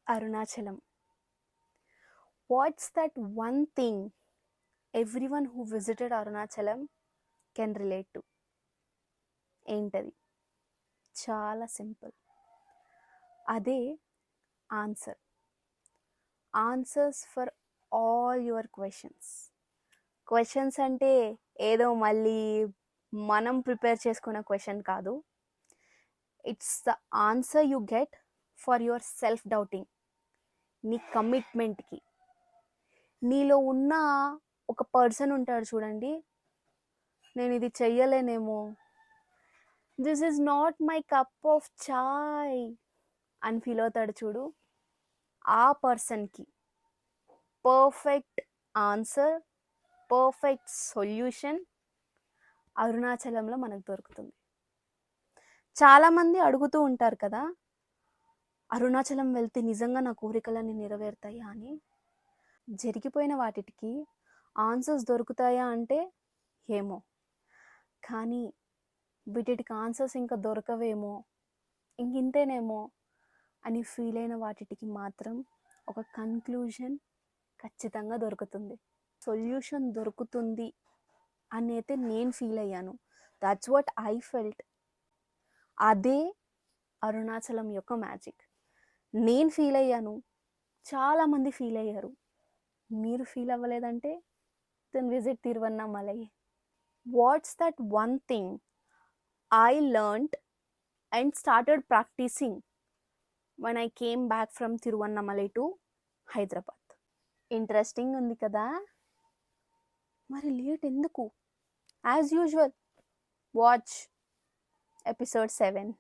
Arunachalam. What's that one thing everyone who visited Arunachalam can relate to? ఏంటది? చాలా simple. అదే answer. Answers for all your questions. Questions అంటే ఏదో మళ్ళీ మనం ప్రిపేర్ చేసుకున్న క్వశ్చన్ కాదు. It's the answer you get for your self doubting. నీ కమిట్మెంట్కి. నీలో ఉన్న ఒక పర్సన్ ఉంటాడు చూడండి, నేను ఇది చెయ్యలేనేమో, this is not my cup of chai అని ఫీల్ అవుతాడు చూడు. ఆ పర్సన్కి పర్ఫెక్ట్ ఆన్సర్, పర్ఫెక్ట్ సొల్యూషన్ అరుణాచలంలో మనకు దొరుకుతుంది. చాలామంది అడుగుతూ ఉంటారు కదా, అరుణాచలం వెళ్తే నిజంగా నా కోరికలన్నీ నెరవేరుతాయా అని. జరిగిపోయిన వాటికి ఆన్సర్స్ దొరుకుతాయా అంటే ఏమో, కానీ వీటికి ఆన్సర్స్ ఇంకా దొరకవేమో, ఇంతేనేమో అని ఫీల్ అయిన వాటికి మాత్రం ఒక కన్క్లూజన్ ఖచ్చితంగా దొరుకుతుంది, సొల్యూషన్ దొరుకుతుంది అని అయితే నేను ఫీల్ అయ్యాను. That's what I felt. అదే అరుణాచలం యొక్క మ్యాజిక్. నేను ఫీల్ అయ్యాను, చాలామంది ఫీల్ అయ్యారు. మీరు ఫీల్ అవ్వలేదంటే then visit Tiruvannamalai. What's that one thing I learned and started practicing when I came back from Tiruvannamalai to Hyderabad. Interesting ఉంది కదా, మరి లేట్ ఎందుకు? As usual watch episode 7.